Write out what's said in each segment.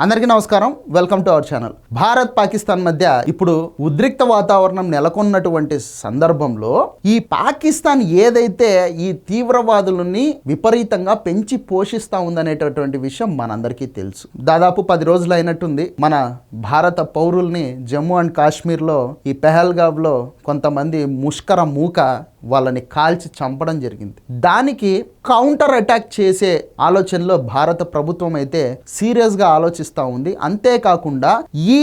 అందరికీ నమస్కారం, welcome to our channel. Bharat Pakistan మధ్య ఇప్పుడు ఉద్రిక్త వాతావరణం నెలకొన్నటువంటి సందర్భంలో ఈ పాకిస్తాన్ ఏదైతే ఈ తీవ్రవాదులని విపరీతంగా పెంచి పోషిస్తా ఉందనేటటువంటి విషయం మనందరికీ తెలుసు. దాదాపు 10 రోజులు అయినట్టుంది మన భారత పౌరుల్ని జమ్మూ అండ్ కాశ్మీర్లో ఈ పెహల్గావ్లో కొంతమంది ముష్కర మూక వాళ్ళని కాల్చి చంపడం జరిగింది. దానికి కౌంటర్ అటాక్ చేసే ఆలోచనలో భారత ప్రభుత్వం అయితే సీరియస్గా ఆలోచిస్తూ ఉంది. అంతేకాకుండా ఈ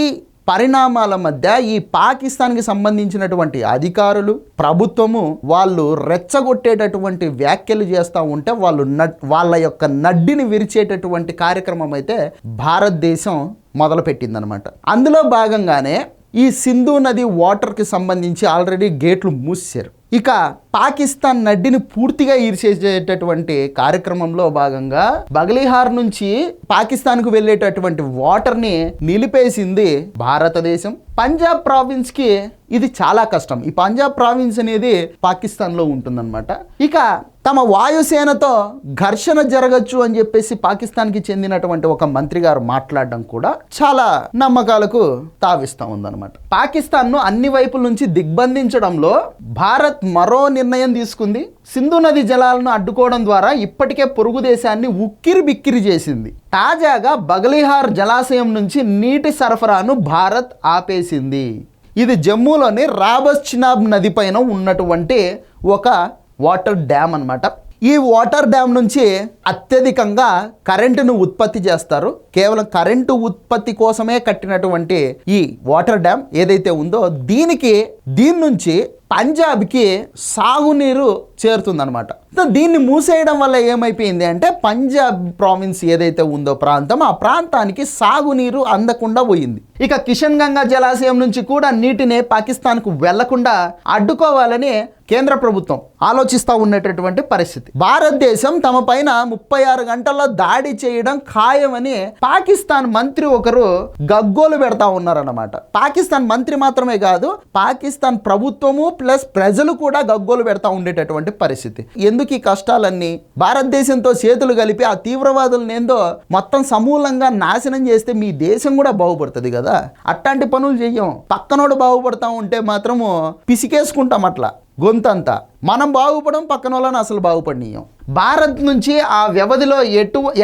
పరిణామాల మధ్య ఈ పాకిస్తాన్కి సంబంధించినటువంటి అధికారులు, ప్రభుత్వము వాళ్ళు రెచ్చగొట్టేటటువంటి వ్యాఖ్యలు చేస్తూ ఉంటే వాళ్ళ యొక్క నడ్డిని విరిచేటటువంటి కార్యక్రమం అయితే భారతదేశం మొదలుపెట్టిందనమాట. అందులో భాగంగానే ఈ సింధు నది వాటర్కి సంబంధించి ఆల్రెడీ గేట్లు మూసేశారు. ఇక పాకిస్తాన్ నడ్డిని పూర్తిగా ఈర్చేసేటటువంటి కార్యక్రమంలో భాగంగా బగలిహార్ నుంచి పాకిస్తాన్కు వెళ్ళేటటువంటి వాటర్ని నిలిపేసింది భారతదేశం. పంజాబ్ ప్రావిన్స్కి ఇది చాలా కష్టం. ఈ పంజాబ్ ప్రావిన్స్ అనేది పాకిస్తాన్లో ఉంటుందన్నమాట. ఇక తమ వాయుసేనతో ఘర్షణ జరగచ్చు అని చెప్పేసి పాకిస్తాన్కి చెందినటువంటి ఒక మంత్రి గారు మాట్లాడడం కూడా చాలా నమ్మకాలకు తావిస్తూ ఉందన్నమాట. పాకిస్తాన్ను అన్ని వైపుల నుంచి దిగ్బంధించడంలో భారత్ మరో నిర్ణయం తీసుకుంది. సింధు నది జలాలను అడ్డుకోవడం ద్వారా ఇప్పటికే పొరుగు దేశాన్ని ఉక్కిరి బిక్కిరి చేసింది. తాజాగా బగలిహార్ జలాశయం నుంచి నీటి సరఫరాను భారత్ ఆపేసింది. ఇది జమ్మూలోని రాబస్ చినాబ్ నది పైన ఉన్నటువంటి ఒక వాటర్ డ్యామ్ అన్నమాట. ఈ వాటర్ డ్యామ్ నుంచి అత్యధికంగా కరెంటును ఉత్పత్తి చేస్తారు. కేవలం కరెంటు ఉత్పత్తి కోసమే కట్టినటువంటి ఈ వాటర్ డ్యామ్ ఏదైతే ఉందో దీని నుంచి పంజాబ్కి సాగునీరు చేరుతుందనమాట. దీన్ని మూసేయడం వల్ల ఏమైపోయింది అంటే పంజాబ్ ప్రావిన్స్ ఏదైతే ఉందో ప్రాంతం, ఆ ప్రాంతానికి సాగునీరు అందకుండా పోయింది. ఇక కిషన్ గంగా జలాశయం నుంచి కూడా నీటిని పాకిస్తాన్కు వెళ్లకుండా అడ్డుకోవాలని కేంద్ర ప్రభుత్వం ఆలోచిస్తూ ఉన్నటువంటి పరిస్థితి. భారతదేశం తమ పైన 36 గంటల్లో దాడి చేయడం ఖాయమని పాకిస్తాన్ మంత్రి ఒకరు గగ్గోలు పెడతా ఉన్నారన్నమాట. పాకిస్తాన్ మంత్రి మాత్రమే కాదు, పాకిస్తాన్ ప్రభుత్వము ప్లస్ ప్రజలు కూడా గగ్గోలు పెడతా ఉండేటటువంటి పరిస్థితి. ఎందుకు ఈ కష్టాలన్నీ? భారతదేశంతో చేతులు కలిపి ఆ తీవ్రవాదులను ఏందో మొత్తం సమూలంగా నాశనం చేస్తే మీ దేశం కూడా బాగుపడుతుంది కదా. అట్లాంటి పనులు చెయ్యం. పక్కనోడు బాగుపడతా ఉంటే మాత్రము పిసికేసుకుంటాం అట్లా గొంతంతా. మనం బాగుపడం, పక్కన వాళ్ళని అసలు బాగుపడినీయం. భారత్ నుంచి ఆ వ్యవధిలో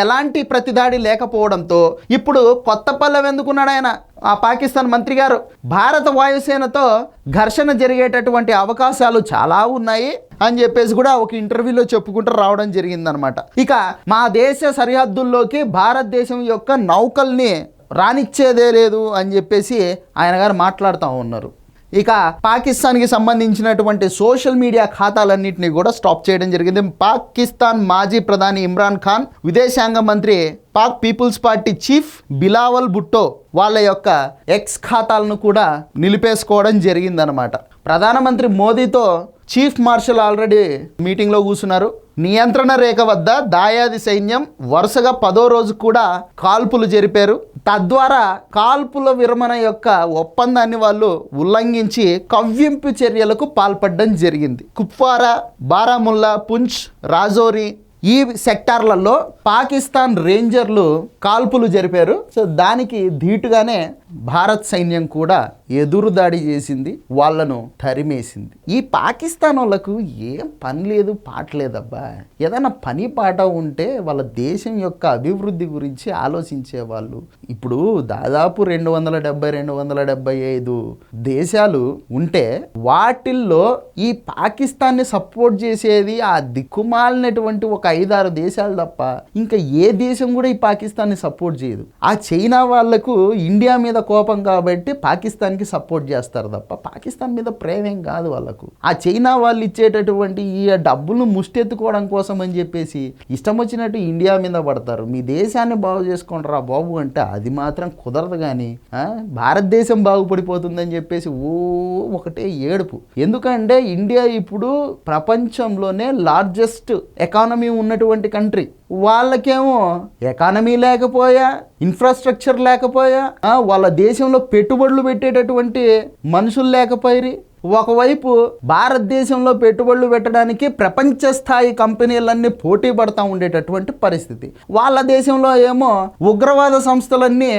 ఎలాంటి ప్రతిదాడి లేకపోవడంతో ఇప్పుడు కొత్త పల్లెం ఎందుకున్నాడు ఆయన, ఆ పాకిస్తాన్ మంత్రి గారు. భారత వాయుసేనతో ఘర్షణ జరిగేటటువంటి అవకాశాలు చాలా ఉన్నాయి అని చెప్పేసి కూడా ఒక ఇంటర్వ్యూలో చెప్పుకుంటూ రావడం జరిగిందనమాట. ఇక మా దేశ సరిహద్దుల్లోకి భారతదేశం యొక్క నౌకల్ని రానిచ్చేదే లేదు అని చెప్పేసి ఆయన గారు మాట్లాడుతూ ఉన్నారు. ఇక పాకిస్తాన్కి సంబంధించినటువంటి సోషల్ మీడియా ఖాతాలన్నింటినీ కూడా స్టాప్ చేయడం జరిగింది. పాకిస్తాన్ మాజీ ప్రధాని ఇమ్రాన్ ఖాన్, విదేశాంగ మంత్రి, Pak peoples party chief Bilawal Bhutto వాళ్ళ యొక్క ఎక్స్ ఖాతాలను కూడా నిలిపేసుకోవడం జరిగిందనమాట. ప్రధానమంత్రి మోదీతో చీఫ్ మార్షల్ ఆల్రెడీ మీటింగ్లో కూర్చున్నారు. నియంత్రణ రేఖ వద్ద దాయాది సైన్యం వరుసగా 10వ రోజు కూడా కాల్పులు జరిపారు. తద్వారా కాల్పుల విరమణ యొక్క ఒప్పందాన్ని వాళ్ళు ఉల్లంఘించి కవ్వింపు చర్యలకు పాల్పడడం జరిగింది. కుప్వారా, బారాముల్లా, పుంచ్, రాజౌరి ఈ సెక్టార్లలో పాకిస్తాన్ రేంజర్లు కాల్పులు జరిపారు. సో దానికి ధీటుగానే భారత్ సైన్యం కూడా ఎదురుదాడి చేసింది, వాళ్ళను తరిమేసింది. ఈ పాకిస్తాన్ వాళ్ళకు ఏం పని లేదు, పాట లేదబ్బా. ఏదైనా పని పాట ఉంటే వాళ్ళ దేశం యొక్క అభివృద్ధి గురించి ఆలోచించే వాళ్ళు. ఇప్పుడు దాదాపు 270-275 దేశాలు ఉంటే వాటిల్లో ఈ పాకిస్తాన్ని సపోర్ట్ చేసేది ఆ దిక్కుమాలినటువంటి ఒక 5-6 దేశాలు తప్ప ఇంకా ఏ దేశం కూడా ఈ పాకిస్తాన్ని సపోర్ట్ చేయదు. ఆ చైనా వాళ్లకు ఇండియా మీద కోపం కాబట్టి పాకిస్తాన్కి సపోర్ట్ చేస్తారు తప్ప పాకిస్తాన్ మీద ప్రేమేం కాదు వాళ్ళకు. ఆ చైనా వాళ్ళు ఇచ్చేటటువంటి ఈ డబ్బులను ముష్టెత్తుకోవడం కోసం అని చెప్పేసి ఇష్టం వచ్చినట్టు ఇండియా మీద పడతారు. మీ దేశాన్ని బాగు చేసుకుంటారా బాబు అంటే అది మాత్రం కుదరదు. కానీ భారతదేశం బాగుపడిపోతుందని చెప్పేసి ఒకటే ఏడుపు. ఎందుకంటే ఇండియా ఇప్పుడు ప్రపంచంలోనే లార్జెస్ట్ ఎకానమీ ఉన్నటువంటి కంట్రీ. వాళ్ళకేమో ఎకానమీ లేకపోయా, ఇన్ఫ్రాస్ట్రక్చర్ లేకపోయా, వాళ్ళ దేశంలో పెట్టుబడులు పెట్టేటటువంటి మనుషులు లేకపోయి, ఒకవైపు భారతదేశంలో పెట్టుబడులు పెట్టడానికి ప్రపంచ స్థాయి కంపెనీలన్నీ పోటీ పడతా ఉండేటటువంటి పరిస్థితి. వాళ్ళ దేశంలో ఏమో ఉగ్రవాద సంస్థలన్నీ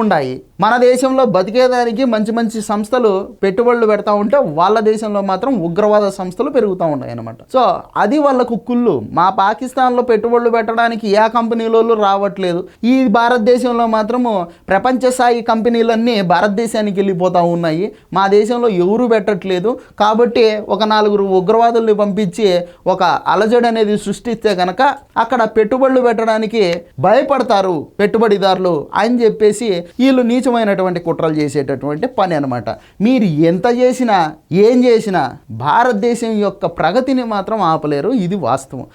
ఉన్నాయి. మన దేశంలో బతికేదానికి మంచి మంచి సంస్థలు పెట్టుబడులు పెడతా ఉంటే వాళ్ళ దేశంలో మాత్రం ఉగ్రవాద సంస్థలు పెరుగుతూ ఉన్నాయి అన్నమాట. సో అది వాళ్ళకు కుళ్ళు. మా పాకిస్తాన్లో పెట్టుబడులు పెట్టడానికి ఏ కంపెనీలలో రావట్లేదు, ఈ భారతదేశంలో మాత్రము ప్రపంచ స్థాయి కంపెనీలన్నీ భారతదేశానికి వెళ్ళిపోతూ ఉన్నాయి, మా దేశంలో ఎవరు పెట్టట్లేదు, కాబట్టి ఒక 4 ఉగ్రవాదుల్ని పంపించి ఒక అలజడి అనేది సృష్టిస్తే కనుక అక్కడ పెట్టుబడులు పెట్టడానికి భయపడతారు పెట్టుబడిదారులు అని చెప్పేసి వీళ్ళు నీచమైనటువంటి కుట్రలు చేసేటటువంటి పని అనమాట. మీరు ఎంత చేసినా ఏం చేసినా భారతదేశం యొక్క ప్రగతిని మాత్రం ఆపలేరు. ఇది వాస్తవం.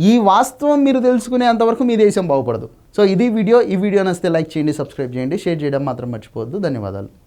ఈ వాస్తవం మీరు తెలుసుకునేంతవరకు మీ దేశం బాగుపడదు. సో ఇది వీడియో. ఈ వీడియో నచ్చితే లైక్ చేయండి, సబ్స్క్రైబ్ చేయండి, షేర్ చేయడం మాత్రం మర్చిపోవద్దు. ధన్యవాదాలు.